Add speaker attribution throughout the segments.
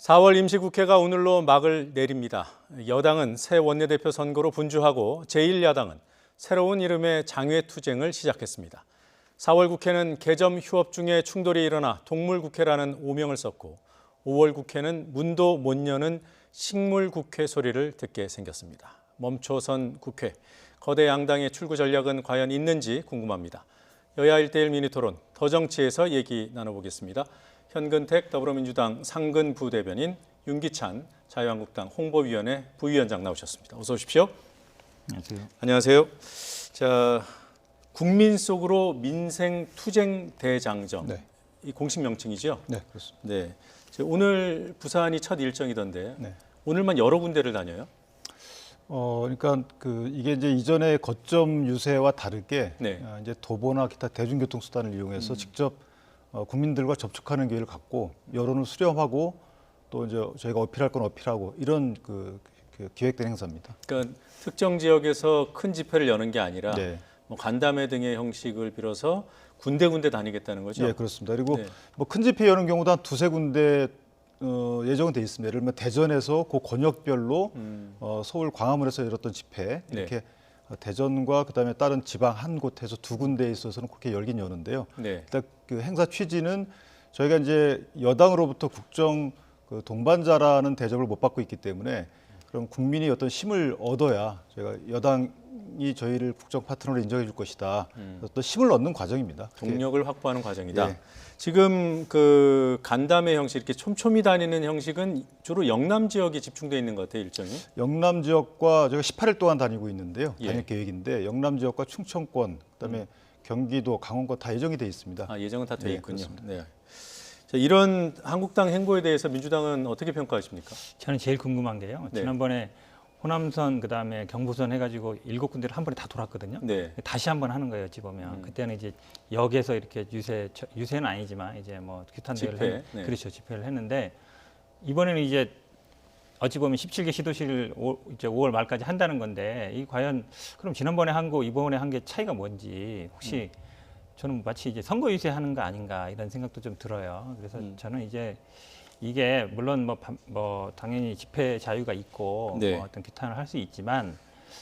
Speaker 1: 4월 임시국회가 오늘로 막을 내립니다. 여당은 새 원내대표 선거로 분주하고 제1야당은 새로운 이름의 장외투쟁을 시작했습니다. 4월 국회는 개점 휴업 중에 충돌이 일어나 동물국회라는 오명을 썼고 5월 국회는 문도 못 여는 식물국회 소리를 듣게 생겼습니다. 멈춰선 국회, 거대 양당의 출구 전략은 과연 있는지 궁금합니다. 여야 1대1 미니토론, 더 정치에서 얘기 나눠보겠습니다. 현근택 더불어민주당 상근 부대변인, 윤기찬 자유한국당 홍보위원회 부위원장 나오셨습니다. 어서 오십시오.
Speaker 2: 안녕하세요.
Speaker 1: 안녕하세요. 자, 국민 속으로 민생 투쟁 대장정,
Speaker 2: 네.
Speaker 1: 이 공식 명칭이죠?
Speaker 2: 네, 그렇습니다.
Speaker 1: 네. 오늘 부산이 첫 일정이던데
Speaker 2: 네.
Speaker 1: 오늘만 여러 군데를 다녀요?
Speaker 2: 그러니까 이게 이제 이전의 거점 유세와 다르게
Speaker 1: 네.
Speaker 2: 이제 도보나 기타 대중교통 수단을 이용해서 직접 국민들과 접촉하는 기회를 갖고 여론을 수렴하고 또 이제 저희가 어필할 건 어필하고 이런 그 기획된 행사입니다.
Speaker 1: 그러니까 특정 지역에서 큰 집회를 여는 게 아니라
Speaker 2: 네.
Speaker 1: 뭐 간담회 등의 형식을 빌어서 군데군데 다니겠다는 거죠?
Speaker 2: 예, 그렇습니다. 그리고
Speaker 1: 네.
Speaker 2: 뭐 큰 집회 여는 경우도 한 두세 군데 예정은 돼 있습니다. 예를 들면 대전에서 그 권역별로 서울 광화문에서 열었던 집회 이렇게 대전과 그다음에 다른 지방 한 곳에서 두 군데에 있어서는 그렇게 열긴 여는데요.
Speaker 1: 네.
Speaker 2: 일단 그 행사 취지는 저희가 이제 여당으로부터 국정 동반자라는 대접을 못 받고 있기 때문에 그럼 국민이 어떤 힘을 얻어야 저희가 여당이 저희를 국정 파트너로 인정해 줄 것이다. 어떤 힘을 얻는 과정입니다.
Speaker 1: 동력을 확보하는 과정이다.
Speaker 2: 예.
Speaker 1: 지금 그 간담회 형식, 이렇게 촘촘히 다니는 형식은 주로 영남 지역에 집중되어 있는 것 같아요, 일정이.
Speaker 2: 영남 지역과 제가 18일 동안 다니고 있는데요.
Speaker 1: 예.
Speaker 2: 다닐 계획인데 영남 지역과 충청권, 그다음에 경기도, 강원권 다 예정이 돼 있습니다.
Speaker 1: 아, 예정은 다 돼
Speaker 2: 네,
Speaker 1: 있군요.
Speaker 2: 그렇습니다.
Speaker 1: 네. 자, 이런 한국당 행보에 대해서 민주당은 어떻게 평가하십니까?
Speaker 3: 저는 제일 궁금한 게요.
Speaker 1: 네.
Speaker 3: 지난번에 호남선 그다음에 경부선 해가지고 7군데를 한 번에 다 돌았거든요.
Speaker 1: 네.
Speaker 3: 다시 한 번 하는 거예요. 어찌 보면 그때는 이제 역에서 이렇게 유세는 아니지만 이제 뭐 규탄대회를
Speaker 1: 집회, 네.
Speaker 3: 그렇죠, 집회를 했는데 이번에는 이제 어찌 보면 17개 시도시를 이제 5월 말까지 한다는 건데 이 과연 그럼 지난번에 한 거 이번에 한 게 차이가 뭔지 혹시 저는 마치 이제 선거 유세하는 거 아닌가 이런 생각도 좀 들어요. 그래서 저는 이제 이게 물론 뭐 당연히 집회 자유가 있고
Speaker 1: 네.
Speaker 3: 뭐 어떤 규탄을 할 수 있지만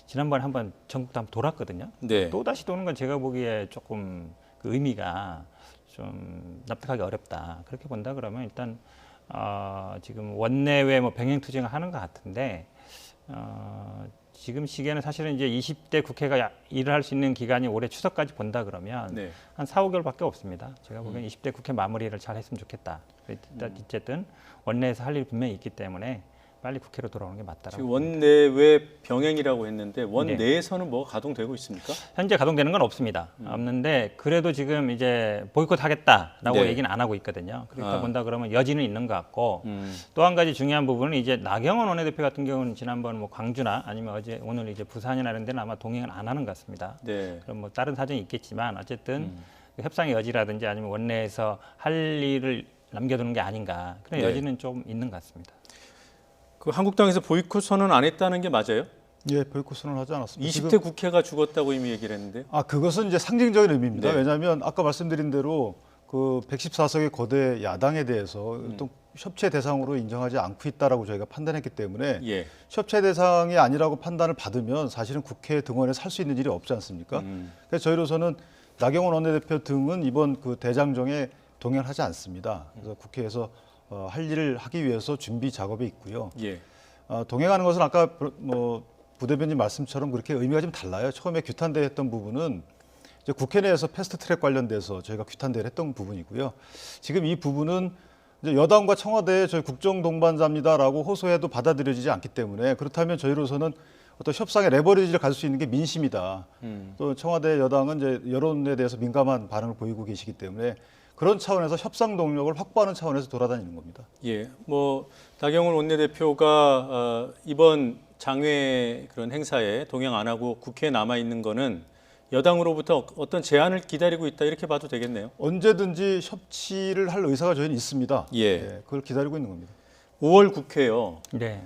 Speaker 3: 지난번에 한번 전국 다 한번 돌았거든요.
Speaker 1: 네.
Speaker 3: 또 다시 도는 건 제가 보기에 조금 그 의미가 좀 납득하기 어렵다. 그렇게 본다 그러면 일단 지금 원내외 뭐 병행 투쟁을 하는 것 같은데 지금 시기에는 사실은 이제 20대 국회가 일을 할 수 있는 기간이 올해 추석까지 본다 그러면
Speaker 1: 네.
Speaker 3: 한 4, 5개월밖에 없습니다. 제가 보기엔 20대 국회 마무리를 잘 했으면 좋겠다. 어쨌든 원내에서 할 일이 분명히 있기 때문에 빨리 국회로 돌아오는 게 맞다라고.
Speaker 1: 지금 원내외 병행이라고 했는데
Speaker 3: 네.
Speaker 1: 원내에서는 뭐가 가동되고 있습니까?
Speaker 3: 현재 가동되는 건 없습니다. 없는데 그래도 지금 이제 보이콧하겠다라고
Speaker 1: 네.
Speaker 3: 얘기는 안 하고 있거든요. 그러니까 본다 그러면 여지는 있는 것 같고
Speaker 1: 음.
Speaker 3: 또 한 가지 중요한 부분은 이제 나경원 원내대표 같은 경우는 지난번 뭐 광주나 아니면 오늘 이제 부산이나 이런 데는 아마 동행을 안 하는 것 같습니다.
Speaker 1: 네.
Speaker 3: 그럼 뭐 다른 사정이 있겠지만 어쨌든 그 협상의 여지라든지 아니면 원내에서 할 일을 남겨두는 게 아닌가 그런
Speaker 1: 네.
Speaker 3: 여지는 좀 있는 것 같습니다.
Speaker 1: 그 한국당에서 보이콧 선언 안 했다는 게 맞아요?
Speaker 2: 예, 보이콧 선언을 하지 않았습니다.
Speaker 1: 20대 국회가 죽었다고 이미 얘기를 했는데.
Speaker 2: 그것은 이제 상징적인 의미입니다.
Speaker 1: 네.
Speaker 2: 왜냐하면 아까 말씀드린 대로 그 114석의 거대 야당에 대해서 또 협치 대상으로 인정하지 않고 있다라고 저희가 판단했기 때문에
Speaker 1: 예.
Speaker 2: 협치 대상이 아니라고 판단을 받으면 사실은 국회 등원에서 할 수 있는 일이 없지 않습니까? 그래서 저희로서는 나경원 원내대표 등은 이번 그 대장정에 동행하지 않습니다. 그래서 국회에서 할 일을 하기 위해서 준비 작업에 있고요.
Speaker 1: 예.
Speaker 2: 동행하는 것은 아까 뭐 부대변인 말씀처럼 그렇게 의미가 좀 달라요. 처음에 규탄대회 했던 부분은 이제 국회 내에서 패스트트랙 관련돼서 저희가 규탄대회를 했던 부분이고요. 지금 이 부분은 이제 여당과 청와대에 저희 국정 동반자입니다라고 호소해도 받아들여지지 않기 때문에 그렇다면 저희로서는 어떤 협상의 레버리지를 가질 수 있는 게 민심이다. 또 청와대 여당은 이제 여론에 대해서 민감한 반응을 보이고 계시기 때문에 그런 차원에서 협상 동력을 확보하는 차원에서 돌아다니는 겁니다.
Speaker 1: 예. 뭐 나경원 원내대표가 이번 장외 그런 행사에 동행 안 하고 국회에 남아 있는 거는 여당으로부터 어떤 제안을 기다리고 있다 이렇게 봐도 되겠네요.
Speaker 2: 언제든지 협치를 할 의사가 저희는 있습니다.
Speaker 1: 예.
Speaker 2: 그걸 기다리고 있는 겁니다.
Speaker 1: 5월 국회요.
Speaker 3: 네,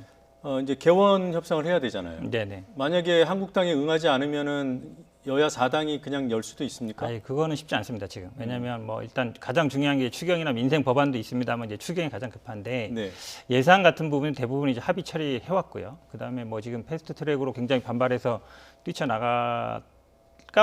Speaker 1: 이제 개원 협상을 해야 되잖아요.
Speaker 3: 네.
Speaker 1: 만약에 한국당이 응하지 않으면은 여야 4당이 그냥 열 수도 있습니까?
Speaker 3: 아니, 그거는 쉽지 않습니다, 지금. 왜냐하면 뭐 일단 가장 중요한 게 추경이나 민생 법안도 있습니다만 이제 추경이 가장 급한데
Speaker 1: 네.
Speaker 3: 예산 같은 부분은 대부분 이제 합의 처리해 왔고요. 그다음에 뭐 지금 패스트 트랙으로 굉장히 반발해서 뛰쳐나갈까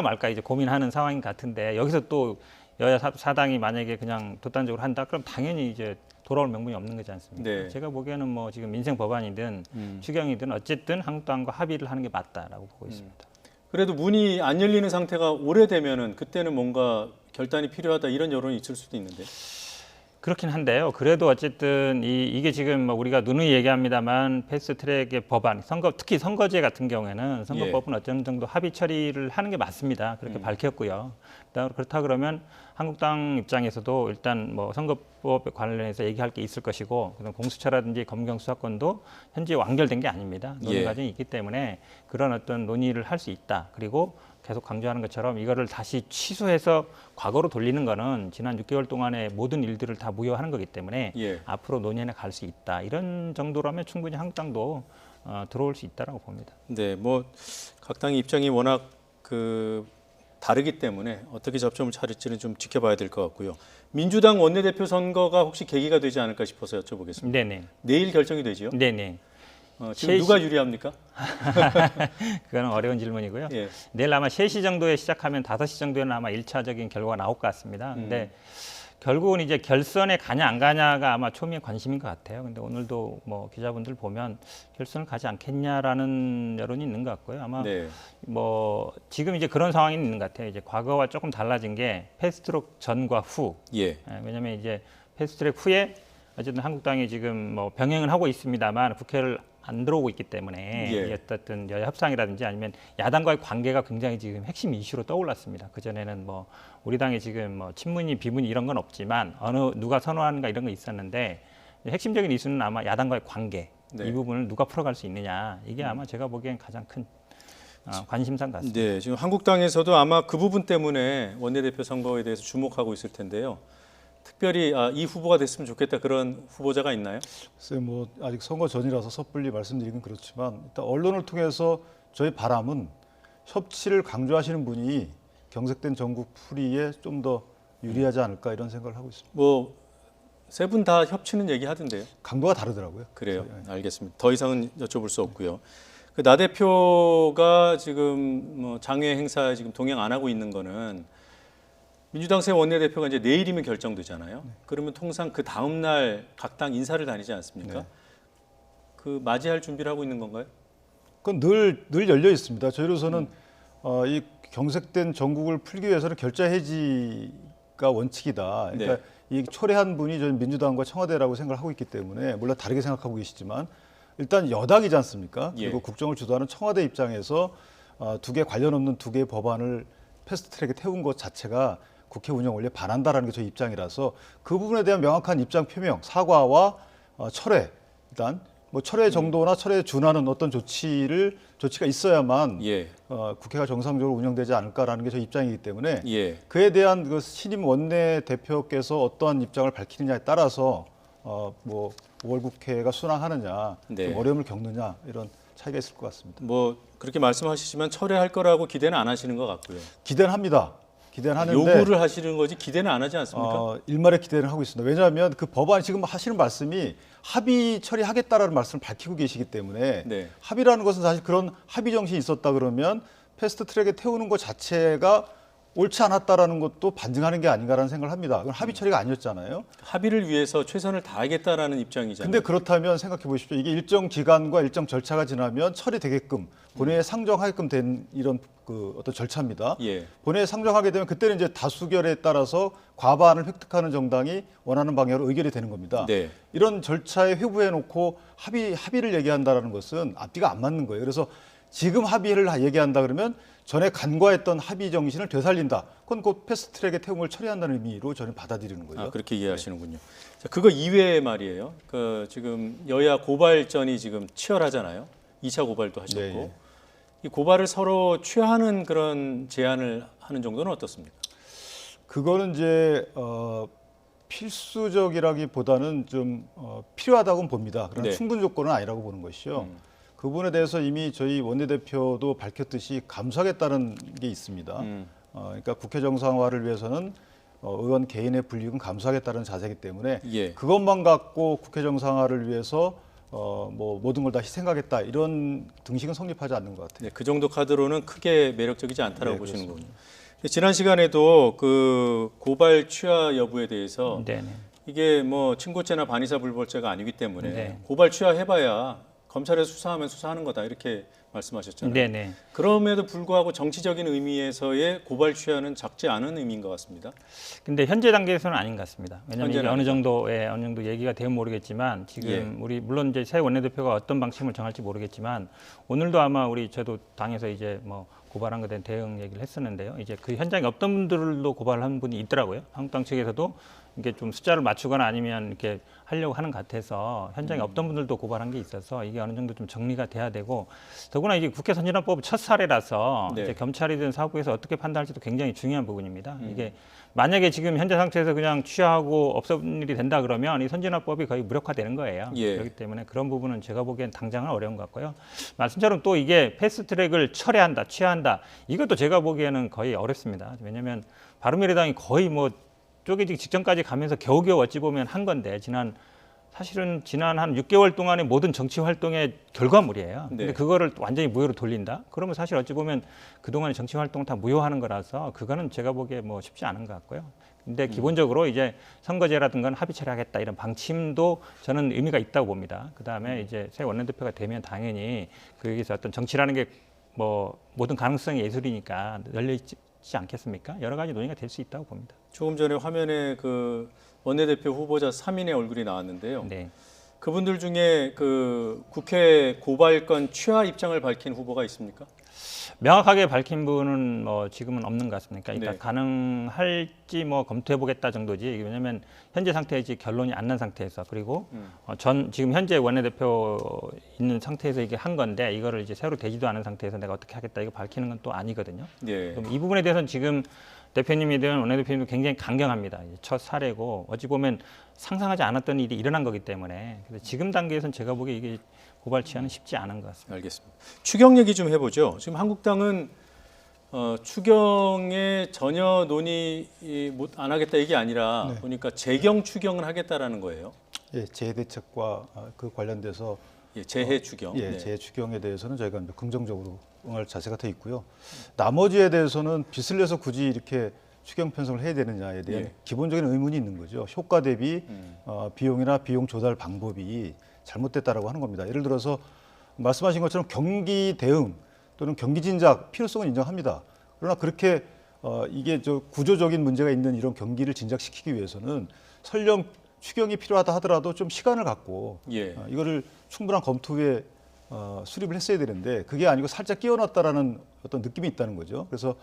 Speaker 3: 말까 이제 고민하는 상황인 것 같은데 여기서 또 여야 4당이 만약에 그냥 독단적으로 한다 그럼 당연히 이제 돌아올 명분이 없는 거지 않습니까?
Speaker 1: 네.
Speaker 3: 제가 보기에는 뭐 지금 민생 법안이든 추경이든 어쨌든 한국당과 합의를 하는 게 맞다라고 보고 있습니다.
Speaker 1: 그래도 문이 안 열리는 상태가 오래되면은 그때는 뭔가 결단이 필요하다 이런 여론이 있을 수도 있는데.
Speaker 3: 그렇긴 한데요. 그래도 어쨌든 이게 지금 뭐 우리가 누누이 얘기합니다만 패스트트랙의 법안, 특히 선거제 같은 경우에는 선거법은 어떤 정도 합의 처리를 하는 게 맞습니다. 그렇게 밝혔고요. 그렇다 그러면 한국당 입장에서도 일단 뭐 선거법에 관련해서 얘기할 게 있을 것이고, 그다음 공수처라든지 검경 수사권도 현재 완결된 게 아닙니다. 논의 과정이 있기 때문에 그런 어떤 논의를 할 수 있다. 그리고 계속 강조하는 것처럼 이거를 다시 취소해서 과거로 돌리는 거는 지난 6개월 동안의 모든 일들을 다 무효하는 거기 때문에 앞으로 논의해 갈 수 있다. 이런 정도라면 충분히 한국당도 들어올 수 있다라고 봅니다.
Speaker 1: 네, 뭐 각 당의 입장이 워낙 다르기 때문에 어떻게 접점을 차릴지는 좀 지켜봐야 될 것 같고요. 민주당 원내대표 선거가 혹시 계기가 되지 않을까 싶어서 여쭤보겠습니다.
Speaker 3: 네네.
Speaker 1: 내일 결정이 되지요?
Speaker 3: 네네.
Speaker 1: 지금 누가 유리합니까?
Speaker 3: 그거는 어려운 질문이고요.
Speaker 1: 예.
Speaker 3: 내일 아마 3시 정도에 시작하면 5시 정도에는 아마 1차적인 결과가 나올 것 같습니다. 근데 결국은 이제 결선에 가냐 안 가냐가 아마 초미의 관심인 것 같아요. 근데 오늘도 뭐 기자분들 보면 결선을 가지 않겠냐라는 여론이 있는 것 같고요. 아마 뭐 지금 이제 그런 상황이 있는 것 같아요. 이제 과거와 조금 달라진 게 패스트트랙 전과 후. 왜냐하면 이제 패스트트랙 후에 어쨌든 한국당이 지금 뭐 병행을 하고 있습니다만 국회를 안 들어오고 있기 때문에 이게 어떤 여야 협상이라든지 아니면 야당과의 관계가 굉장히 지금 핵심 이슈로 떠올랐습니다. 그 전에는 뭐 우리 당에 지금 뭐 친문이 비문이 이런 건 없지만 누가 선호하는가 이런 거 있었는데 핵심적인 이슈는 아마 야당과의 관계 이 부분을 누가 풀어갈 수 있느냐 이게 아마 제가 보기엔 가장 큰 관심사인 것 같습니다.
Speaker 1: 네, 지금 한국당에서도 아마 그 부분 때문에 원내대표 선거에 대해서 주목하고 있을 텐데요. 특별히 이 후보가 됐으면 좋겠다 그런 후보자가 있나요?
Speaker 2: 글쎄 뭐 아직 선거 전이라서 섣불리 말씀드리긴 그렇지만 일단 언론을 통해서 저희 바람은 협치를 강조하시는 분이 경색된 전국 풀이에 좀 더 유리하지 않을까 이런 생각을 하고 있습니다.
Speaker 1: 뭐 세 분 다 협치는 얘기하던데요.
Speaker 2: 강도가 다르더라고요.
Speaker 1: 그래요. 알겠습니다. 더 이상은 여쭤볼 수 없고요. 나 대표가 지금 뭐 장외 행사에 지금 동행 안 하고 있는 거는 민주당 새 원내대표가 이제 내일이면 결정되잖아요. 그러면 통상 그 다음 날 각 당 인사를 다니지 않습니까? 그 맞이할 준비를 하고 있는 건가요?
Speaker 2: 그건 늘 열려 있습니다. 저희로서는 이 경색된 전국을 풀기 위해서는 결자 해지가 원칙이다. 그러니까 이 초래한 분이 저희 민주당과 청와대라고 생각을 하고 있기 때문에 물론 다르게 생각하고 계시지만 일단 여당이지 않습니까? 그리고 국정을 주도하는 청와대 입장에서 관련 없는 두 개의 법안을 패스트트랙에 태운 것 자체가 국회 운영 원리에 반한다라는 게 저희 입장이라서 그 부분에 대한 명확한 입장 표명, 사과와 철회, 일단 뭐 철회 정도나 철회에 준하는 어떤 조치가 있어야만 국회가 정상적으로 운영되지 않을까라는 게 저희 입장이기 때문에 그에 대한 그 신임 원내 대표께서 어떠한 입장을 밝히느냐에 따라서 뭐 5월 국회가 순항하느냐, 좀 어려움을 겪느냐 이런 차이가 있을 것 같습니다.
Speaker 1: 뭐 그렇게 말씀하시지만 철회할 거라고 기대는 안 하시는 것 같고요.
Speaker 2: 기대는 합니다. 기대는 하는데
Speaker 1: 요구를 하시는 거지 기대는 안 하지 않습니까?
Speaker 2: 일말의 기대는 하고 있습니다. 왜냐하면 그 법안 지금 하시는 말씀이 합의 처리하겠다라는 말씀을 밝히고 계시기 때문에 합의라는 것은 사실 그런 합의 정신이 있었다 그러면 패스트트랙에 태우는 것 자체가 옳지 않았다라는 것도 반증하는 게 아닌가라는 생각을 합니다. 그건 합의 처리가 아니었잖아요.
Speaker 1: 합의를 위해서 최선을 다하겠다라는 입장이잖아요.
Speaker 2: 근데 그렇다면 생각해 보십시오. 이게 일정 기간과 일정 절차가 지나면 처리되게끔 본회의에 상정하게끔 된 이런 그 어떤 절차입니다. 본회의에 상정하게 되면 그때는 이제 다수결에 따라서 과반을 획득하는 정당이 원하는 방향으로 의결이 되는 겁니다. 이런 절차에 회부해 놓고 합의를 얘기한다라는 것은 앞뒤가 안 맞는 거예요. 그래서 지금 합의를 얘기한다 그러면 전에 간과했던 합의 정신을 되살린다. 그건 곧 패스트트랙에 태움을 처리한다는 의미로 저는 받아들이는 거예요.
Speaker 1: 그렇게 이해하시는군요. 자, 그거 이외에 말이에요. 지금 여야 고발전이 지금 치열하잖아요. 2차 고발도 하셨고. 이 고발을 서로 취하는 그런 제안을 하는 정도는 어떻습니까?
Speaker 2: 그거는 이제 필수적이라기보다는 좀 필요하다고는 봅니다. 그러나 충분 조건은 아니라고 보는 것이요. 그 부분에 대해서 이미 저희 원내대표도 밝혔듯이 감수하겠다는 게 있습니다. 그러니까 국회 정상화를 위해서는 의원 개인의 불이익은 감수하겠다는 자세이기 때문에
Speaker 1: 예.
Speaker 2: 그것만 갖고 국회 정상화를 위해서 뭐 모든 걸 다 희생하겠다 이런 등식은 성립하지 않는 것 같아요.
Speaker 1: 네, 그 정도 카드로는 크게 매력적이지 않다라고
Speaker 2: 네,
Speaker 1: 보시는
Speaker 2: 그렇습니다.
Speaker 1: 거군요. 지난 시간에도 그 고발 취하 여부에 대해서
Speaker 3: 네네.
Speaker 1: 이게 뭐 친고죄나 반의사 불벌죄가 아니기 때문에
Speaker 3: 네.
Speaker 1: 고발 취하해봐야 검찰에서 수사하면 수사하는 거다 이렇게 말씀하셨잖아요.
Speaker 3: 네네.
Speaker 1: 그럼에도 불구하고 정치적인 의미에서의 고발 취하는 작지 않은 의미인 것 같습니다.
Speaker 3: 근데 현재 단계에서는 아닌 것 같습니다. 왜냐하면 이게
Speaker 1: 현재는
Speaker 3: 어느 정도 얘기가 되면 모르겠지만 지금
Speaker 1: 예.
Speaker 3: 우리 물론 이제 새 원내대표가 어떤 방침을 정할지 모르겠지만 오늘도 아마 저도 당에서 이제 뭐 고발한 것에 대한 대응 얘기를 했었는데요. 이제 그 현장에 없던 분들도 고발한 분이 있더라고요. 한국당 측에서도 이게 좀 숫자를 맞추거나 아니면 이렇게 하려고 하는 것 같아서 현장에 없던 분들도 고발한 게 있어서 이게 어느 정도 좀 정리가 돼야 되고 더구나 이게 국회 선진화법 첫 사례라서
Speaker 1: 네.
Speaker 3: 이제 검찰이든 사법부에서 어떻게 판단할지도 굉장히 중요한 부분입니다. 이게 만약에 지금 현재 상태에서 그냥 취하하고 없어진 일이 된다 그러면 이 선진화법이 거의 무력화되는 거예요.
Speaker 1: 예.
Speaker 3: 그렇기 때문에 그런 부분은 제가 보기엔 당장은 어려운 것 같고요. 말씀처럼 또 이게 패스트트랙을 철회한다, 취하한다 이것도 제가 보기에는 거의 어렵습니다. 왜냐하면 바른미래당이 거의 뭐 쪼개지기 직전까지 가면서 겨우겨우 어찌 보면 한 건데 사실은 지난 한 6개월 동안의 모든 정치 활동의 결과물이에요.
Speaker 1: 네.
Speaker 3: 근데 그거를 완전히 무효로 돌린다? 그러면 사실 어찌 보면 그동안의 정치 활동을 다 무효하는 거라서 그거는 제가 보기에 뭐 쉽지 않은 것 같고요. 근데 기본적으로 이제 선거제라든가 합의 처리하겠다 이런 방침도 저는 의미가 있다고 봅니다. 그다음에 이제 새 원내대표가 되면 당연히 거기서 어떤 정치라는 게 뭐 모든 가능성이 예술이니까 열려있지 않겠습니까? 여러 가지 논의가 될 수 있다고 봅니다.
Speaker 1: 조금 전에 화면에 그 원내대표 후보자 3인의 얼굴이 나왔는데요.
Speaker 3: 네.
Speaker 1: 그분들 중에 그 국회 고발건 취하 입장을 밝힌 후보가 있습니까?
Speaker 3: 명확하게 밝힌 분은 뭐 지금은 없는 것 같습니다. 그러니까
Speaker 1: 네.
Speaker 3: 가능할지 뭐 검토해 보겠다 정도지. 왜냐하면 현재 상태에 지금 결론이 안 난 상태에서 그리고 지금 현재 원내대표 있는 상태에서 이게 한 건데 이거를 이제 새로 되지도 않은 상태에서 내가 어떻게 하겠다 이거 밝히는 건 또 아니거든요.
Speaker 1: 예.
Speaker 3: 그럼 이 부분에 대해서는 지금 대표님이든 원내대표님도 굉장히 강경합니다. 이제 첫 사례고 어찌 보면 상상하지 않았던 일이 일어난 거기 때문에 그래서 지금 단계에서는 제가 보기에 이게 고발 취하는 쉽지 않은 것 같습니다.
Speaker 1: 알겠습니다. 추경 얘기 좀 해보죠. 지금 한국당은 추경에 전혀 논의 안 하겠다 이게 아니라
Speaker 2: 네.
Speaker 1: 보니까 재경 추경을 하겠다라는 거예요.
Speaker 2: 예, 재해대책과 그 관련돼서
Speaker 1: 예, 재해 추경.
Speaker 2: 예,
Speaker 1: 네.
Speaker 2: 재해 추경에 대해서는 저희가 긍정적으로 응할 자세가 돼 있고요. 나머지에 대해서는 빚을 내서 굳이 이렇게 추경 편성을 해야 되느냐에 대한
Speaker 1: 예.
Speaker 2: 기본적인 의문이 있는 거죠. 효과 대비 비용이나 비용 조달 방법이 잘못됐다라고 하는 겁니다. 예를 들어서 말씀하신 것처럼 경기 대응 또는 경기 진작 필요성은 인정합니다. 그러나 그렇게 이게 구조적인 문제가 있는 이런 경기를 진작시키기 위해서는 설령 추경이 필요하다 하더라도 좀 시간을 갖고
Speaker 1: 예.
Speaker 2: 이거를 충분한 검토 후에 수립을 했어야 되는데 그게 아니고 살짝 끼워놨다라는 어떤 느낌이 있다는 거죠. 그래서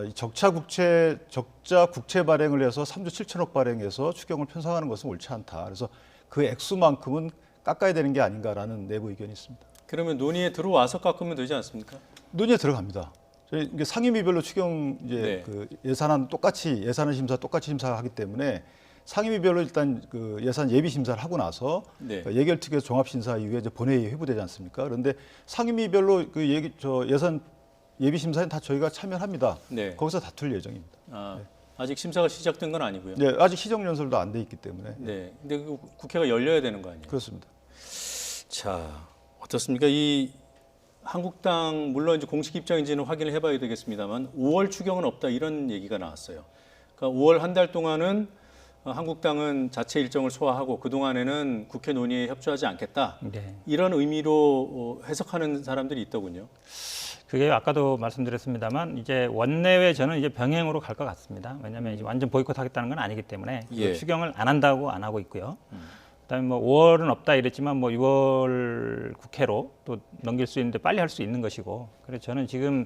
Speaker 2: 이 적자 국채 발행을 해서 3조 7천억 발행해서 추경을 편성하는 것은 옳지 않다. 그래서 그 액수만큼은 깎아야 되는 게 아닌가라는 내부 의견이 있습니다.
Speaker 1: 그러면 논의에 들어와서 깎으면 되지 않습니까?
Speaker 2: 논의에 들어갑니다. 저희 이게 상임위별로 추경 이제
Speaker 1: 네.
Speaker 2: 그 예산안 심사 똑같이 심사하기 때문에 상임위별로 일단 그 예산 예비 심사를 하고 나서
Speaker 1: 네.
Speaker 2: 예결특위에서 종합 심사 이후에 이제 본회의에 회부되지 않습니까? 그런데 상임위별로 그 예산 예비 심사에 다 저희가 참여합니다.
Speaker 1: 네.
Speaker 2: 거기서 다툴 예정입니다.
Speaker 1: 아직 심사가 시작된 건 아니고요.
Speaker 2: 네, 아직 시정 연설도 안 돼 있기 때문에
Speaker 1: 네. 근데 그 국회가 열려야 되는 거 아니에요?
Speaker 2: 그렇습니다.
Speaker 1: 자, 어떻습니까? 이 한국당 물론 이제 공식 입장인지는 확인을 해봐야 되겠습니다만 5월 추경은 없다 이런 얘기가 나왔어요. 그러니까 5월 한 달 동안은 한국당은 자체 일정을 소화하고 그 동안에는 국회 논의에 협조하지 않겠다.
Speaker 3: 네.
Speaker 1: 이런 의미로 해석하는 사람들이 있더군요.
Speaker 3: 그게 아까도 말씀드렸습니다만 이제 원내외 저는 이제 병행으로 갈 것 같습니다. 왜냐하면 이제 완전 보이콧하겠다는 건 아니기 때문에
Speaker 1: 예.
Speaker 3: 추경을 안 한다고 안 하고 있고요. 그다음에 뭐 5월은 없다 이랬지만 뭐 6월 국회로 또 넘길 수 있는데 빨리 할 수 있는 것이고. 그래서 저는 지금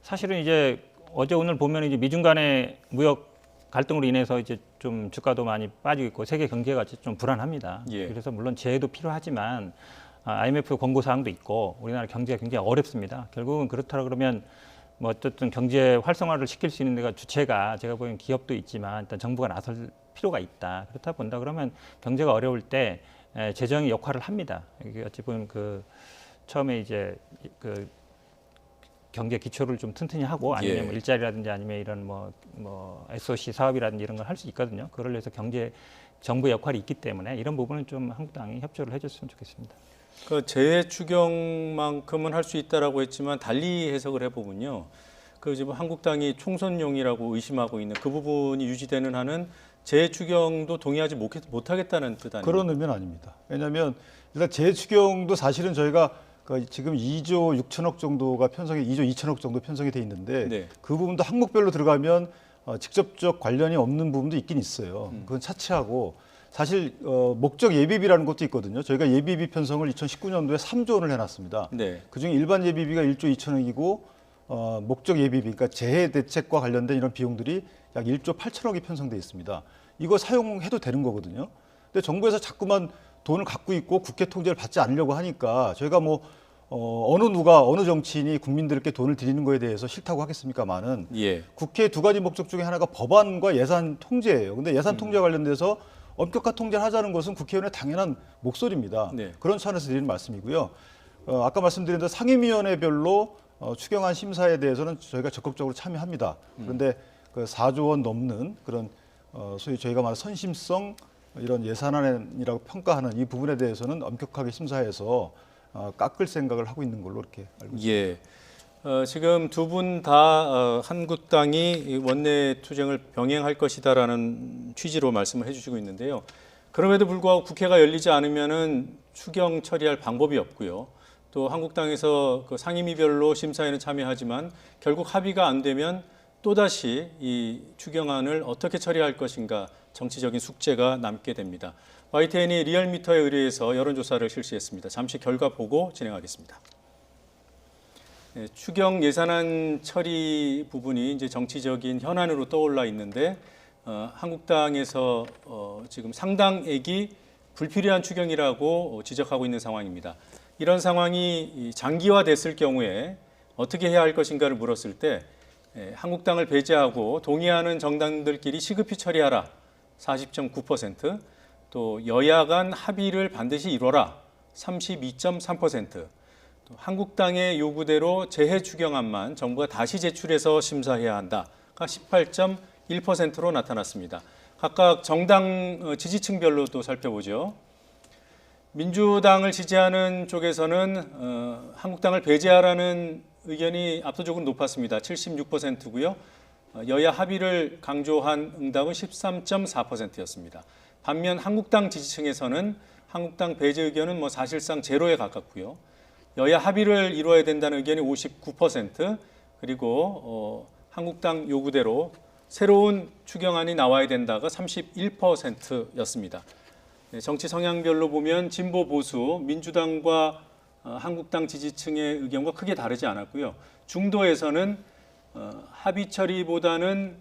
Speaker 3: 사실은 이제 어제 오늘 보면 이제 미중 간의 무역 갈등으로 인해서 이제 좀 주가도 많이 빠지고 있고 세계 경제가 좀 불안합니다.
Speaker 1: 예.
Speaker 3: 그래서 물론 재해도 필요하지만 IMF 권고 사항도 있고 우리나라 경제가 굉장히 어렵습니다. 결국은 그렇다 그러면 뭐 어쨌든 경제 활성화를 시킬 수 있는 데가 주체가 제가 보기엔 기업도 있지만 일단 정부가 나설 필요가 있다. 그렇다 본다 그러면 경제가 어려울 때 재정이 역할을 합니다. 이게 어찌 보면 그 처음에 이제 그 경제 기초를 좀 튼튼히 하고 아니면
Speaker 1: 예.
Speaker 3: 뭐 일자리라든지 아니면 이런 뭐 SOC 사업이라든지 이런 걸 할 수 있거든요. 그걸 위해서 정부 역할이 있기 때문에 이런 부분은 좀 한국당이 협조를 해줬으면 좋겠습니다.
Speaker 1: 그 재해 추경만큼은 할 수 있다라고 했지만 달리 해석을 해보면요. 그 지금 한국당이 총선용이라고 의심하고 있는 그 부분이 유지되는 한은 재해 추경도 동의하지 못하겠다는 뜻 아니에요?
Speaker 2: 그런 의미는 아닙니다. 왜냐하면 일단 재추경도 사실은 저희가 그 지금 2조 6천억 정도가 2조 2천억 정도 편성이 돼 있는데
Speaker 1: 네.
Speaker 2: 그 부분도 항목별로 들어가면 직접적 관련이 없는 부분도 있긴 있어요. 그건 차치하고 사실 목적 예비비라는 것도 있거든요. 저희가 예비비 편성을 2019년도에 3조 원을 해놨습니다.
Speaker 1: 네.
Speaker 2: 그중에 일반 예비비가 1조 2천억이고 목적 예비비, 그러니까 재해 대책과 관련된 이런 비용들이 약 1조 8천억이 편성돼 있습니다. 이거 사용해도 되는 거거든요. 근데 정부에서 자꾸만 돈을 갖고 있고 국회 통제를 받지 않으려고 하니까 저희가 뭐 어느 정치인이 국민들께 돈을 드리는 거에 대해서 싫다고 하겠습니까만은
Speaker 1: 예.
Speaker 2: 국회 두 가지 목적 중에 하나가 법안과 예산 통제예요. 근데 예산 통제 관련돼서 엄격한 통제를 하자는 것은 국회의원의 당연한 목소리입니다.
Speaker 1: 네.
Speaker 2: 그런 차원에서 드리는 말씀이고요. 아까 말씀드린 대로 상임위원회별로 추경안 심사에 대해서는 저희가 적극적으로 참여합니다. 그런데 그 4조 원 넘는 그런 소위 저희가 말하는 선심성 이런 예산안이라고 평가하는 이 부분에 대해서는 엄격하게 심사해서 깎을 생각을 하고 있는 걸로 이렇게 알고 있습니다.
Speaker 1: 예. 지금 두 분 다 한국당이 원내 투쟁을 병행할 것이다라는 취지로 말씀을 해주시고 있는데요. 그럼에도 불구하고 국회가 열리지 않으면은 추경 처리할 방법이 없고요. 또 한국당에서 그 상임위별로 심사에는 참여하지만 결국 합의가 안 되면 또다시 이 추경안을 어떻게 처리할 것인가 정치적인 숙제가 남게 됩니다. YTN이 리얼미터에 의뢰해서 여론조사를 실시했습니다. 잠시 결과 보고 진행하겠습니다. 네, 추경 예산안 처리 부분이 이제 정치적인 현안으로 떠올라 있는데 한국당에서 지금 상당액이 불필요한 추경이라고 지적하고 있는 상황입니다. 이런 상황이 장기화됐을 경우에 어떻게 해야 할 것인가를 물었을 때 한국당을 배제하고 동의하는 정당들끼리 시급히 처리하라 40.9%, 또 여야 간 합의를 반드시 이뤄라 32.3%, 또 한국당의 요구대로 재해 추경안만 정부가 다시 제출해서 심사해야 한다가 18.1%로 나타났습니다. 각각 정당 지지층별로 또 살펴보죠. 민주당을 지지하는 쪽에서는 한국당을 배제하라는 의견이 압도적으로 높았습니다. 76%고요. 여야 합의를 강조한 응답은 13.4%였습니다. 반면 한국당 지지층에서는 한국당 배제 의견은 뭐 사실상 제로에 가깝고요. 여야 합의를 이루어야 된다는 의견이 59%, 그리고 한국당 요구대로 새로운 추경안이 나와야 된다가 31%였습니다. 정치 성향별로 보면 진보 보수, 민주당과 한국당 지지층의 의견과 크게 다르지 않았고요. 중도에서는 합의 처리보다는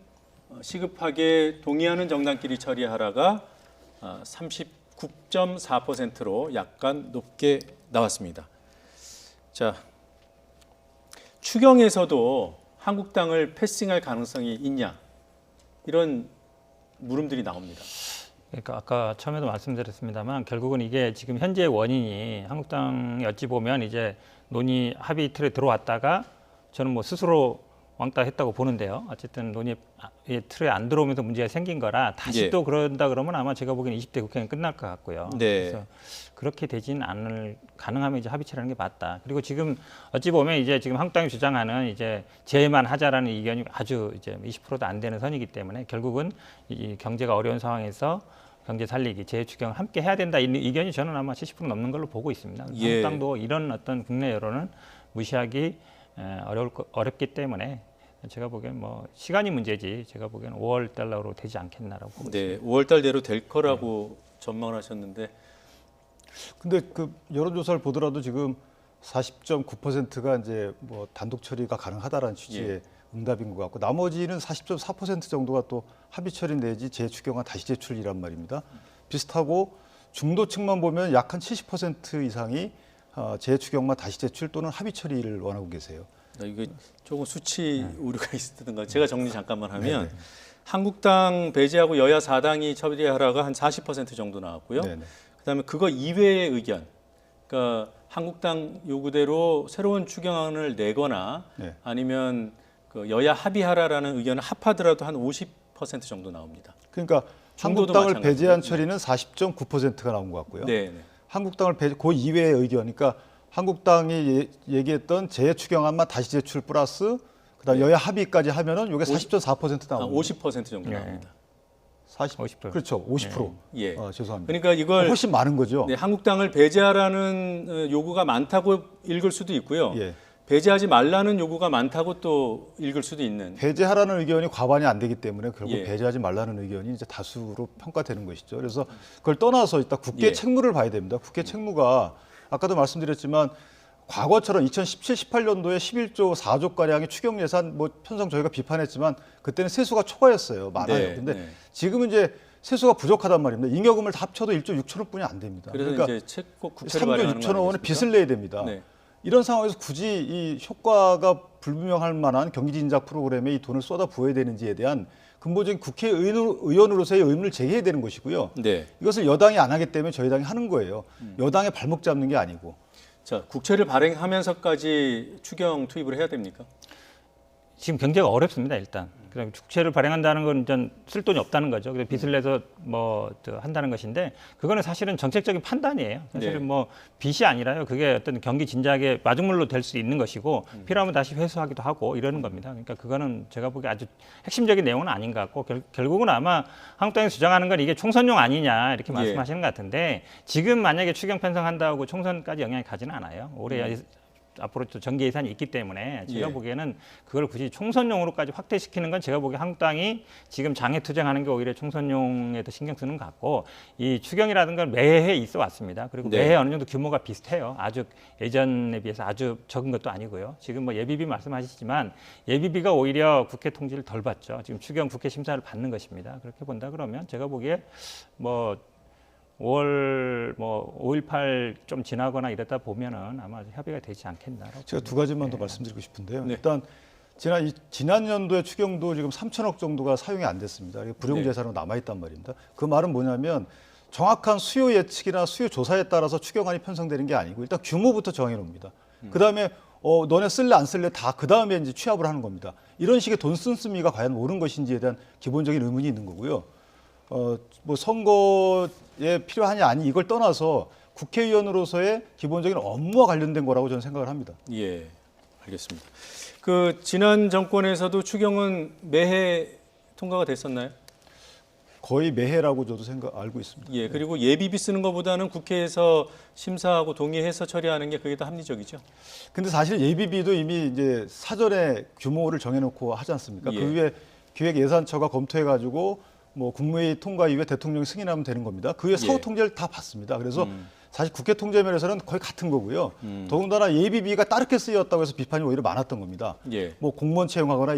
Speaker 1: 시급하게 동의하는 정당끼리 처리하라가 39.4%로 약간 높게 나왔습니다. 자, 추경에서도 한국당을 패싱할 가능성이 있냐, 이런 물음들이 나옵니다.
Speaker 3: 그러니까 아까 처음에도 말씀드렸습니다만 결국은 이게 지금 현재 원인이 한국당이 어찌 보면 이제 논의 합의 틀에 들어왔다가 저는 뭐 스스로 왕따 했다고 보는데요. 어쨌든 논의 틀에 안 들어오면서 문제가 생긴 거라 다시
Speaker 1: 예.
Speaker 3: 또 그런다 그러면 아마 제가 보기에는 20대 국회는 끝날 것 같고요.
Speaker 1: 네.
Speaker 3: 그래서 그렇게 되진 않을 가능하면 이제 합의체라는 게 맞다. 그리고 지금 어찌 보면 이제 지금 한국당이 주장하는 이제 재해만 하자라는 의견이 아주 이제 20%도 안 되는 선이기 때문에 결국은 이 경제가 어려운 상황에서 경제 살리기, 재해 추경을 함께 해야 된다. 이 의견이 저는 아마 70% 넘는 걸로 보고 있습니다.
Speaker 1: 예.
Speaker 3: 한국당도 이런 어떤 국내 여론은 무시하기 어렵기 때문에 제가 보기엔 뭐 시간이 문제지. 제가 보기에는 5월 달러로 되지 않겠나라고 보고
Speaker 1: 네,
Speaker 3: 있습니다.
Speaker 1: 5월 달대로 될 거라고 전망을 하셨는데,
Speaker 2: 근데 그 여론조사를 보더라도 지금 40.9%가 이제 뭐 단독 처리가 가능하다라는 취지의
Speaker 1: 예.
Speaker 2: 응답인 것 같고 나머지는 40.4% 정도가 또 합의 처리 내지 재추경안 다시 제출이란 말입니다. 비슷하고 중도층만 보면 약 한 70% 이상이 재추경만 다시 제출 또는 합의 처리를 원하고 계세요.
Speaker 1: 이게 조금 수치 오류가 있었던가. 제가 정리 잠깐만 하면
Speaker 2: 네네.
Speaker 1: 한국당 배제하고 여야 4당이 처리하라가 한 40% 정도 나왔고요.
Speaker 2: 네네.
Speaker 1: 그다음에 그거 이외의 의견, 그러니까 한국당 요구대로 새로운 추경안을 내거나
Speaker 2: 네.
Speaker 1: 아니면 그 여야 합의하라라는 의견을 합하더라도 한 50% 정도 나옵니다.
Speaker 2: 그러니까
Speaker 1: 중도도
Speaker 2: 한국당을
Speaker 1: 마찬가지고요.
Speaker 2: 배제한 처리는 40.9%가 나온 것 같고요.
Speaker 1: 네, 네.
Speaker 2: 한국당을 그 이외의 의견, 그러니까 한국당이 얘기했던 재추경안만 다시 제출 플러스 그다음 여야 합의까지 하면은 이게 40.4%
Speaker 1: 한
Speaker 2: 나옵니다.
Speaker 1: 50% 정도
Speaker 3: 네.
Speaker 1: 나옵니다.
Speaker 3: 50%.
Speaker 2: 그렇죠, 50%.
Speaker 1: 예.
Speaker 2: 죄송합니다.
Speaker 1: 그러니까 이걸
Speaker 2: 훨씬 많은 거죠.
Speaker 1: 네, 한국당을 배제하라는 요구가 많다고 읽을 수도 있고요.
Speaker 2: 예.
Speaker 1: 배제하지 말라는 요구가 많다고 또 읽을 수도 있는.
Speaker 2: 배제하라는 의견이 과반이 안 되기 때문에 결국
Speaker 1: 예.
Speaker 2: 배제하지 말라는 의견이 이제 다수로 평가되는 것이죠. 그래서 그걸 떠나서 일단 국회
Speaker 1: 예.
Speaker 2: 책무를 봐야 됩니다. 국회 책무가 아까도 말씀드렸지만 과거처럼 2017, 18년도에 11조 4조 가량의 추경 예산 뭐 편성 저희가 비판했지만 그때는 세수가 초과였어요. 많아요.
Speaker 1: 네,
Speaker 2: 근데
Speaker 1: 네.
Speaker 2: 지금은 이제 세수가 부족하단 말입니다. 잉여금을 다 합쳐도 1조 6천억 뿐이 안 됩니다.
Speaker 1: 그래서
Speaker 2: 그러니까
Speaker 1: 이제 꼭 국회를
Speaker 2: 3조
Speaker 1: 발행하는
Speaker 2: 6천억 원의
Speaker 1: 거
Speaker 2: 빚을 내야 됩니다.
Speaker 1: 네.
Speaker 2: 이런 상황에서 굳이 이 효과가 불분명할 만한 경기 진작 프로그램에 이 돈을 쏟아 부어야 되는지에 대한 근본적인 국회의원으로서의 의문을 제기해야 되는 것이고요.
Speaker 1: 네.
Speaker 2: 이것을 여당이 안 하기 때문에 저희 당이 하는 거예요. 여당의 발목 잡는 게 아니고.
Speaker 1: 자, 국채를 발행하면서까지 추경 투입을 해야 됩니까?
Speaker 3: 지금 경제가 어렵습니다. 일단 그다음에 국채를 발행한다는 건 전 쓸 돈이 없다는 거죠. 그래서 빚을 내서 한다는 것인데 그거는 사실은 정책적인 판단이에요. 사실은
Speaker 1: 네.
Speaker 3: 뭐 빚이 아니라요. 그게 어떤 경기 진작의 마중물로 될 수 있는 것이고 필요하면 다시 회수하기도 하고 이러는 겁니다. 그러니까 그거는 제가 보기에 아주 핵심적인 내용은 아닌 것 같고 결국은 아마 한국당이 주장하는 건 이게 총선용 아니냐 이렇게 말씀하시는 것 같은데 지금 만약에 추경 편성한다고 총선까지 영향이 가지는 않아요. 올해 앞으로 또 정기 예산이 있기 때문에 제가
Speaker 1: 예.
Speaker 3: 보기에는 그걸 굳이 총선용으로까지 확대시키는 건 제가 보기에 한국당이 지금 장애 투쟁하는 게 오히려 총선용에 더 신경 쓰는 것 같고 이 추경이라든가 매해 있어 왔습니다. 그리고
Speaker 1: 네.
Speaker 3: 매해 어느 정도 규모가 비슷해요. 아주 예전에 비해서 아주 적은 것도 아니고요. 지금 뭐 예비비 말씀하시지만 예비비가 오히려 국회 통지를 덜 받죠. 지금 추경 국회 심사를 받는 것입니다. 그렇게 본다 그러면 제가 보기에 뭐 5월 5.18 좀 지나거나 이러다 보면은 아마 협의가 되지 않겠나.
Speaker 2: 제가 두 가지만 더 말씀드리고 싶은데요.
Speaker 1: 네.
Speaker 2: 일단 지난 연도의 추경도 지금 3천억 정도가 사용이 안 됐습니다. 불용 예산으로 남아 있단 말입니다. 그 말은 뭐냐면 정확한 수요 예측이나 수요 조사에 따라서 추경안이 편성되는 게 아니고 일단 규모부터 정해 놓습니다. 그다음에 너네 쓸래 안 쓸래 다 그다음에 이제 취합을 하는 겁니다. 이런 식의 돈 쓴쓰미가 과연 옳은 것인지에 대한 기본적인 의문이 있는 거고요. 뭐 선거에 필요하냐 아니 이걸 떠나서 국회의원으로서의 기본적인 업무와 관련된 거라고 저는 생각을 합니다.
Speaker 1: 예, 알겠습니다. 그 지난 정권에서도 추경은 매해 통과가 됐었나요?
Speaker 2: 거의 매해라고 저도 알고 있습니다.
Speaker 1: 예, 그리고 예비비 쓰는 것보다는 국회에서 심사하고 동의해서 처리하는 게 그게 더 합리적이죠.
Speaker 2: 근데 사실 예비비도 이미 이제 사전에 규모를 정해놓고 하지 않습니까?
Speaker 1: 예.
Speaker 2: 그 위에 기획예산처가 검토해가지고 뭐 국무회의 통과 이후에 대통령이 승인하면 되는 겁니다. 그 위에 사후 통제를 다 받습니다. 그래서 사실 국회 통제 면에서는 거의 같은 거고요. 더군다나 예비비가 따르게 쓰였다고 해서 비판이 오히려 많았던 겁니다.
Speaker 1: 예.
Speaker 2: 뭐 공무원 채용하거나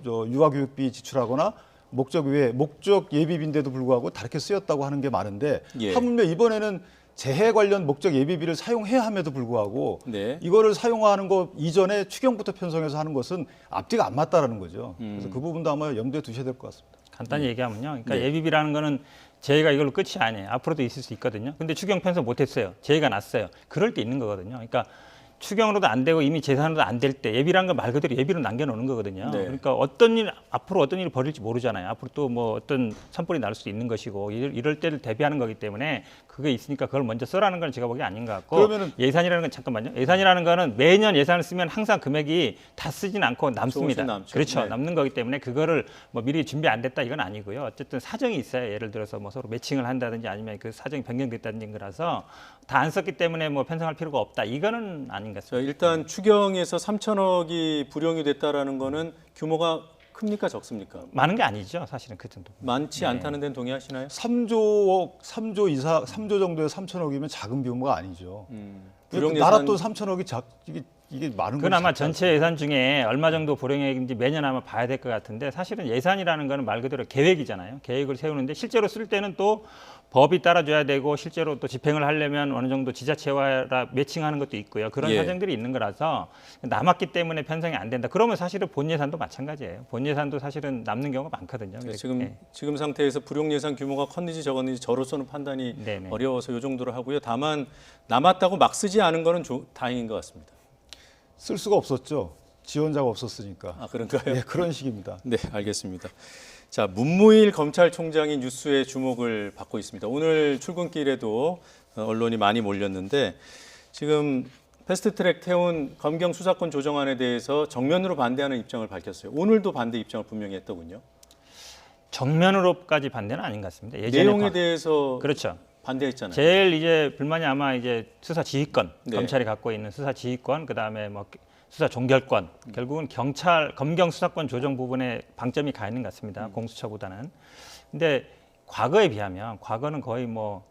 Speaker 2: 유아교육비 지출하거나 목적 외에 목적 예비비인데도 불구하고 다르게 쓰였다고 하는 게 많은데
Speaker 1: 예.
Speaker 2: 하물며 이번에는 재해 관련 목적 예비비를 사용해야 함에도 불구하고
Speaker 1: 네.
Speaker 2: 이거를 사용하는 거 이전에 추경부터 편성해서 하는 것은 앞뒤가 안 맞다라는 거죠. 그래서 그 부분도 아마 염두에 두셔야 될 것 같습니다.
Speaker 3: 간단히 얘기하면요. 그러니까
Speaker 1: 네.
Speaker 3: 예비비라는 거는 재해가 이걸로 끝이 아니에요. 앞으로도 있을 수 있거든요. 근데 추경 편성 못했어요. 재해가 났어요. 그럴 때 있는 거거든요. 그러니까 추경으로도 안 되고 이미 재산으로도 안 될 때 예비라는 건 말 그대로 예비로 남겨놓는 거거든요.
Speaker 1: 네.
Speaker 3: 그러니까 앞으로 어떤 일이 벌일지 모르잖아요. 앞으로 또 뭐 어떤 산불이 날 수도 있는 것이고 이럴 때를 대비하는 거기 때문에 그게 있으니까 그걸 먼저 써라는 건 제가 보기에 아닌 것 같고
Speaker 2: 그러면은
Speaker 3: 예산이라는 건 잠깐만요. 예산이라는 거는 매년 예산을 쓰면 항상 금액이 다 쓰진 않고 남습니다.
Speaker 1: 조금씩 남죠.
Speaker 3: 그렇죠.
Speaker 1: 네.
Speaker 3: 남는 거기 때문에 그거를 뭐 미리 준비 안 됐다 이건 아니고요. 어쨌든 사정이 있어요. 예를 들어서 뭐 서로 매칭을 한다든지 아니면 그 사정이 변경됐다든지 그래서 다 안 썼기 때문에 뭐 편성할 필요가 없다. 이거는 아닌 것
Speaker 1: 자,
Speaker 3: 같습니다.
Speaker 1: 일단 추경에서 3천억이 불용이 됐다라는 거는 규모가 큽니까 적습니까?
Speaker 3: 많은 게 아니죠. 사실은 그 정도.
Speaker 1: 많지 않다는 데는 동의하시나요?
Speaker 2: 3조 이상, 3조 정도의 3천억이면 작은 규모가 아니죠.
Speaker 1: 불용
Speaker 2: 나라
Speaker 1: 예산
Speaker 2: 돈 3천억이 이게 많은
Speaker 3: 그건
Speaker 2: 건
Speaker 3: 아마
Speaker 2: 작지
Speaker 3: 전체 예산 중에 얼마 정도 불용액인지 매년 아마 봐야 될 것 같은데 사실은 예산이라는 거는 말 그대로 계획이잖아요. 계획을 세우는데 실제로 쓸 때는 또 법이 따라줘야 되고 실제로 또 집행을 하려면 어느 정도 지자체와 매칭하는 것도 있고요. 그런
Speaker 1: 예.
Speaker 3: 사정들이 있는 거라서 남았기 때문에 편성이 안 된다. 그러면 사실은 본 예산도 마찬가지예요. 본 예산도 사실은 남는 경우가 많거든요.
Speaker 1: 지금 상태에서 불용 예산 규모가 컸는지 적었는지 저로서는 판단이
Speaker 3: 네네.
Speaker 1: 어려워서 이 정도로 하고요. 다만 남았다고 막 쓰지 않은 거는 다행인 것 같습니다.
Speaker 2: 쓸 수가 없었죠. 지원자가 없었으니까.
Speaker 1: 아, 그런가요?
Speaker 2: 네, 그런 식입니다.
Speaker 1: 네, 알겠습니다. 자, 문무일 검찰총장이 뉴스의 주목을 받고 있습니다. 오늘 출근길에도 언론이 많이 몰렸는데 지금 패스트트랙 태운 검경 수사권 조정안에 대해서 정면으로 반대하는 입장을 밝혔어요. 오늘도 반대 입장을 분명히 했더군요.
Speaker 3: 정면으로까지 반대는 아닌 것 같습니다. 예전에
Speaker 1: 내용에 대해서
Speaker 3: 그렇죠.
Speaker 1: 반대했잖아요.
Speaker 3: 제일 이제 불만이 아마 이제 수사 지휘권,
Speaker 1: 네.
Speaker 3: 검찰이 갖고 있는 수사 지휘권, 그다음에 뭐 수사 종결권, 결국은 검경 수사권 조정 부분에 방점이 가 있는 것 같습니다. 공수처보다는. 근데 과거에 비하면 과거는 거의 뭐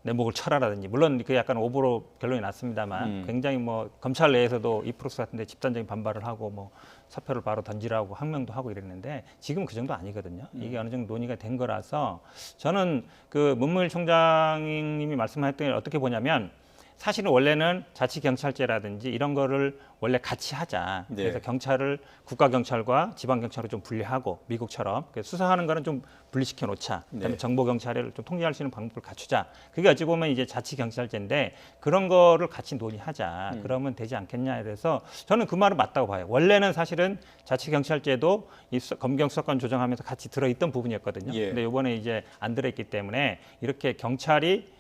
Speaker 3: 내 목을 쳐라라든지 물론 그 약간 오보로 결론이 났습니다만 굉장히 뭐 검찰 내에서도 이프로스 같은데 집단적인 반발을 하고 뭐 사표를 바로 던지라고 항명도 하고 이랬는데 지금 그 정도 아니거든요. 이게 어느 정도 논의가 된 거라서 저는 그 문무일 총장님이 말씀하셨던 걸 어떻게 보냐면 사실은 원래는 자치경찰제라든지 이런 거를 원래 같이 하자.
Speaker 1: 네.
Speaker 3: 그래서 경찰을 국가경찰과 지방경찰을 좀 분리하고 미국처럼 수사하는 거는 좀 분리시켜 놓자. 그다음에
Speaker 1: 네.
Speaker 3: 정보경찰을 좀 통제할 수 있는 방법을 갖추자. 그게 어찌 보면 이제 자치경찰제인데 그런 거를 같이 논의하자. 그러면 되지 않겠냐. 그래서 저는 그 말은 맞다고 봐요. 원래는 사실은 자치경찰제도 이 검경 수사권 조정하면서 같이 들어있던 부분이었거든요.
Speaker 1: 예.
Speaker 3: 근데 이번에 이제 안 들어있기 때문에 이렇게 경찰이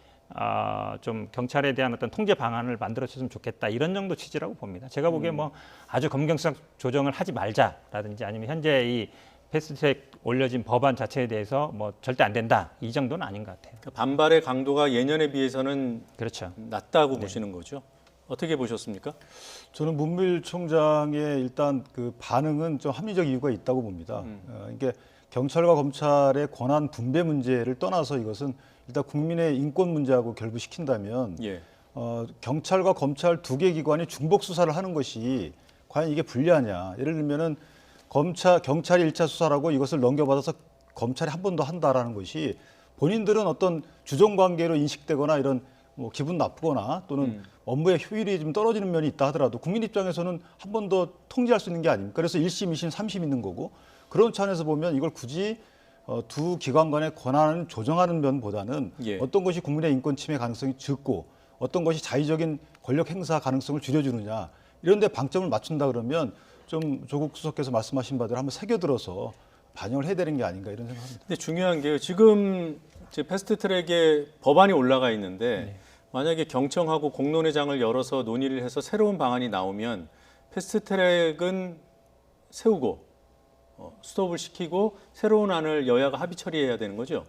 Speaker 3: 좀 경찰에 대한 어떤 통제 방안을 만들어줬으면 좋겠다 이런 정도 취지라고 봅니다. 제가 보기에 뭐 아주 검경수사 조정을 하지 말자라든지 아니면 현재 이 패스트트랙 올려진 법안 자체에 대해서 뭐 절대 안 된다 이 정도는 아닌 것 같아요.
Speaker 1: 그러니까 반발의 강도가 예년에 비해서는
Speaker 3: 그렇죠.
Speaker 1: 낮다고 보시는 거죠? 어떻게 보셨습니까?
Speaker 2: 저는 문무일 총장의 일단 그 반응은 좀 합리적 이유가 있다고 봅니다. 이게 경찰과 검찰의 권한 분배 문제를 떠나서 이것은 일단 국민의 인권 문제하고 결부시킨다면
Speaker 1: 예.
Speaker 2: 경찰과 검찰 두 개 기관이 중복 수사를 하는 것이 과연 이게 불리하냐? 예를 들면은 경찰이 1차 수사라고 이것을 넘겨받아서 검찰이 한 번 더 한다라는 것이 본인들은 어떤 주종 관계로 인식되거나 이런 뭐 기분 나쁘거나 또는 업무의 효율이 좀 떨어지는 면이 있다 하더라도 국민 입장에서는 한 번 더 통제할 수 있는 게 아닙니까? 그래서 1심, 2심, 3심 있는 거고 그런 차원에서 보면 이걸 굳이 두 기관 간의 권한을 조정하는 면보다는
Speaker 1: 예.
Speaker 2: 어떤 것이 국민의 인권 침해 가능성이 적고 어떤 것이 자의적인 권력 행사 가능성을 줄여주느냐 이런 데 방점을 맞춘다 그러면 좀 조국 수석께서 말씀하신 바대로 한번 새겨들어서 반영을 해야 되는 게 아닌가 이런 생각합니다.
Speaker 1: 근데 중요한 게요. 지금 패스트트랙에 법안이 올라가 있는데 만약에 경청하고 공론회장을 열어서 논의를 해서 새로운 방안이 나오면 패스트트랙은 세우고 스톱을 시키고 새로운 안을 여야가 합의 처리해야 되는 거죠?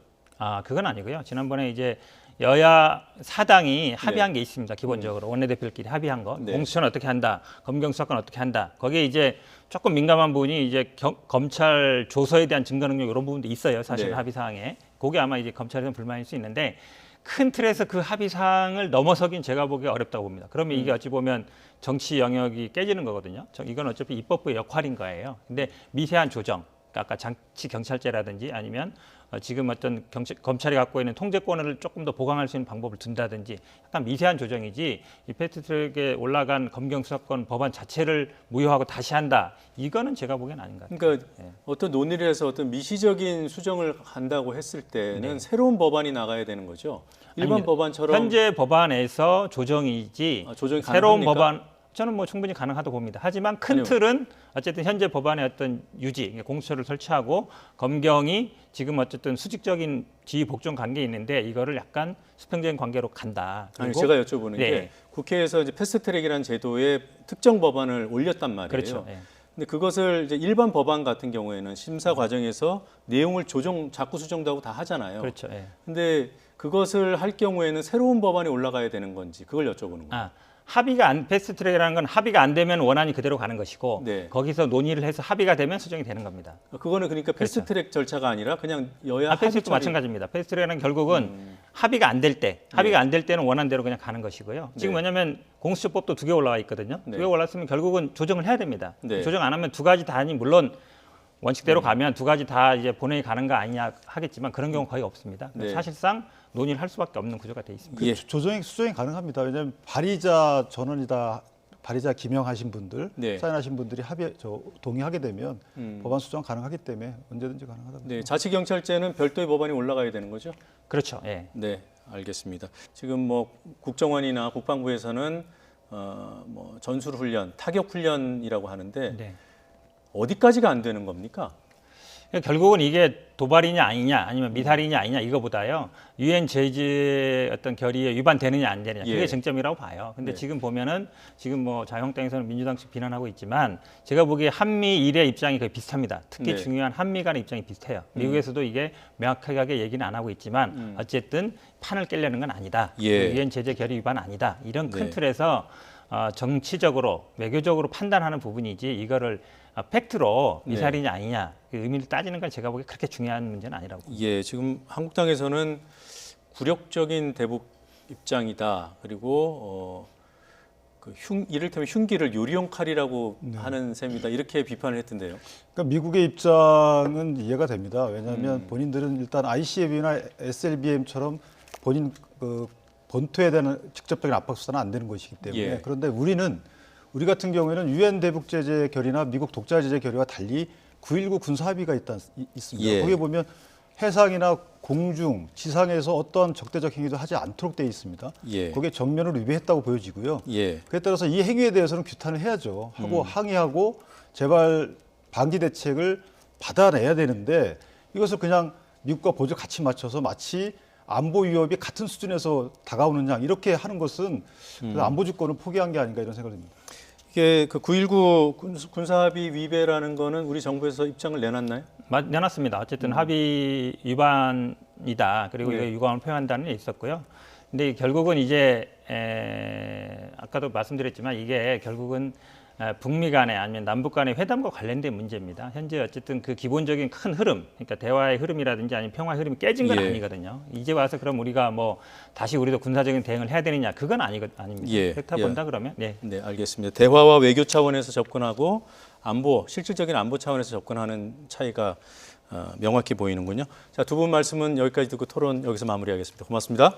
Speaker 3: 그건 아니고요. 지난번에 이제 여야 사당이 합의한 게 있습니다. 기본적으로 원내대표들끼리 합의한 거.
Speaker 1: 네.
Speaker 3: 공수처는 어떻게 한다. 검경 수사권 어떻게 한다. 거기에 이제 조금 민감한 부분이 이제 검찰 조서에 대한 증거 능력 이런 부분도 있어요. 사실
Speaker 1: 네.
Speaker 3: 합의 사항에. 그게 아마 이제 검찰에서는 불만일 수 있는데 큰 틀에서 그 합의 사항을 넘어서긴 제가 보기에 어렵다고 봅니다. 그러면 이게 어찌 보면 정치 영역이 깨지는 거거든요. 이건 어차피 입법부의 역할인 거예요. 근데 미세한 조정, 그러니까 아까 자치경찰제라든지 아니면 지금 어떤 검찰이 갖고 있는 통제권을 조금 더 보강할 수 있는 방법을 둔다든지 약간 미세한 조정이지 이 패스트트랙에 올라간 검경 수사권 법안 자체를 무효하고 다시 한다. 이거는 제가 보기엔 아닌 것 같아요.
Speaker 1: 그러니까 어떤 논의를 해서 어떤 미시적인 수정을 한다고 했을 때는 새로운 법안이 나가야 되는 거죠. 일반
Speaker 3: 아닙니다.
Speaker 1: 법안처럼
Speaker 3: 현재 법안에서 조정이지
Speaker 1: 조정이
Speaker 3: 새로운
Speaker 1: 가능합니까?
Speaker 3: 법안 저는 뭐 충분히 가능하다고 봅니다. 하지만 큰 틀은 어쨌든 현재 법안의 어떤 유지, 그러니까 공수처를 설치하고 검경이 지금 어쨌든 수직적인 지휘 복종 관계에 있는데 이거를 약간 수평적인 관계로 간다.
Speaker 1: 아니
Speaker 3: 그리고
Speaker 1: 제가 여쭤보는
Speaker 3: 네.
Speaker 1: 게 국회에서 이제 패스트트랙이라는 제도에 특정 법안을 올렸단 말이에요.
Speaker 3: 그렇죠. 예.
Speaker 1: 근데 그것을 이제 일반 법안 같은 경우에는 심사 과정에서 내용을 자꾸 수정도 하고 다 하잖아요.
Speaker 3: 그렇죠. 예.
Speaker 1: 근데 그것을 할 경우에는 새로운 법안이 올라가야 되는 건지 그걸 여쭤보는 거예요.
Speaker 3: 패스트트랙이라는 건 합의가 안 되면 원안이 그대로 가는 것이고
Speaker 1: 네.
Speaker 3: 거기서 논의를 해서 합의가 되면 수정이 되는 겁니다.
Speaker 1: 그거는 그러니까 패스트트랙 절차가 아니라 그냥 여야 합의
Speaker 3: 패스트도
Speaker 1: 처리.
Speaker 3: 마찬가지입니다. 패스트트랙은 결국은 합의가 안 될 때, 합의가 안 될 때는 원안대로 그냥 가는 것이고요. 지금
Speaker 1: 네.
Speaker 3: 왜냐하면 공수처법도 2개 올라와 있거든요.
Speaker 1: 네.
Speaker 3: 2개 올랐으면 결국은 조정을 해야 됩니다.
Speaker 1: 네.
Speaker 3: 조정 안 하면 두 가지 다 아니 물론 원칙대로 가면 두 가지 다 이제 본회의 가는 거 아니냐 하겠지만 그런 경우 거의 없습니다.
Speaker 1: 네.
Speaker 3: 사실상 논의를 할 수밖에 없는 구조가 돼 있습니다.
Speaker 1: 예.
Speaker 2: 조정이 수정이 가능합니다. 왜냐하면 발의자 전원이다, 발의자 기명하신 분들,
Speaker 1: 네.
Speaker 2: 사인하신 분들이 동의하게 되면 법안 수정 가능하기 때문에 언제든지 가능하다고.
Speaker 1: 네, 자치경찰제는 별도의 법안이 올라가야 되는 거죠?
Speaker 3: 그렇죠. 예.
Speaker 1: 네, 알겠습니다. 지금 뭐 국정원이나 국방부에서는 뭐 전술훈련, 타격훈련이라고 하는데
Speaker 3: 네.
Speaker 1: 어디까지가 안 되는 겁니까?
Speaker 3: 그러니까 결국은 이게 도발이냐 아니냐 아니면 미사일이냐 아니냐 이거보다요 유엔 제재 어떤 결의에 위반되느냐 안 되느냐 그게
Speaker 1: 예.
Speaker 3: 정점이라고 봐요. 근데
Speaker 1: 네.
Speaker 3: 지금 보면은 지금 뭐 자유한국당에서는 민주당 측 비난하고 있지만 제가 보기에 한미일의 입장이 거의 비슷합니다. 특히
Speaker 1: 네.
Speaker 3: 중요한 한미 간의 입장이 비슷해요. 미국에서도 이게 명확하게 얘기는 안 하고 있지만 어쨌든 판을 깨려는 건 아니다.
Speaker 1: 예.
Speaker 3: 유엔 제재 결의 위반 아니다. 이런 큰
Speaker 1: 네.
Speaker 3: 틀에서 정치적으로 외교적으로 판단하는 부분이지 이거를 팩트로 미사일이냐 아니냐 그 의미를 따지는 건 제가 보기에 그렇게 중요한 문제는 아니라고 봅니다.
Speaker 1: 예, 지금 한국당에서는 굴욕적인 대북 입장이다. 그리고 이를테면 흉기를 요리용 칼이라고 하는 셈이다. 이렇게 비판을 했던데요.
Speaker 2: 그러니까 미국의 입장은 이해가 됩니다. 왜냐하면 본인들은 일단 ICBM이나 SLBM처럼 본인 본토에 대한 직접적인 압박 수사는 안 되는 것이기 때문에
Speaker 1: 예.
Speaker 2: 그런데 우리 같은 경우에는 유엔 대북 제재 결의나 미국 독자 제재 결의와 달리 9.19 군사 합의가 있습니다.
Speaker 1: 예.
Speaker 2: 거기에 보면 해상이나 공중, 지상에서 어떠한 적대적 행위도 하지 않도록 되어 있습니다.
Speaker 1: 예.
Speaker 2: 거기에 정면으로 위배했다고 보여지고요.
Speaker 1: 예.
Speaker 2: 그에 따라서 이 행위에 대해서는 규탄을 해야죠. 하고 항의하고 재발 방지 대책을 받아내야 되는데 이것을 그냥 미국과 보조 같이 맞춰서 마치 안보 위협이 같은 수준에서 다가오는 양 이렇게 하는 것은 안보 주권을 포기한 게 아닌가 이런 생각을 듭니다.
Speaker 1: 이게 그 9.19 군사합의 위배라는 거는 우리 정부에서 입장을 내놨나요?
Speaker 3: 내놨습니다. 어쨌든 합의 위반이다. 그리고
Speaker 1: 네.
Speaker 3: 이거 유감을 표한다는 게 있었고요. 근데 결국은 이제 아까도 말씀드렸지만 이게 결국은 북미 간의 아니면 남북 간의 회담과 관련된 문제입니다. 현재 어쨌든 그 기본적인 큰 흐름, 그러니까 대화의 흐름이라든지 아니면 평화의 흐름이 깨진 건
Speaker 1: 예.
Speaker 3: 아니거든요. 이제 와서 그럼 우리가 뭐 다시 우리도 군사적인 대응을 해야 되느냐? 그건 아닙니다.
Speaker 1: 예.
Speaker 3: 그렇다
Speaker 1: 예.
Speaker 3: 본다 그러면 네.
Speaker 1: 네, 알겠습니다. 대화와 외교 차원에서 접근하고 실질적인 안보 차원에서 접근하는 차이가 명확히 보이는군요. 자, 두 분 말씀은 여기까지 듣고 토론 여기서 마무리하겠습니다. 고맙습니다.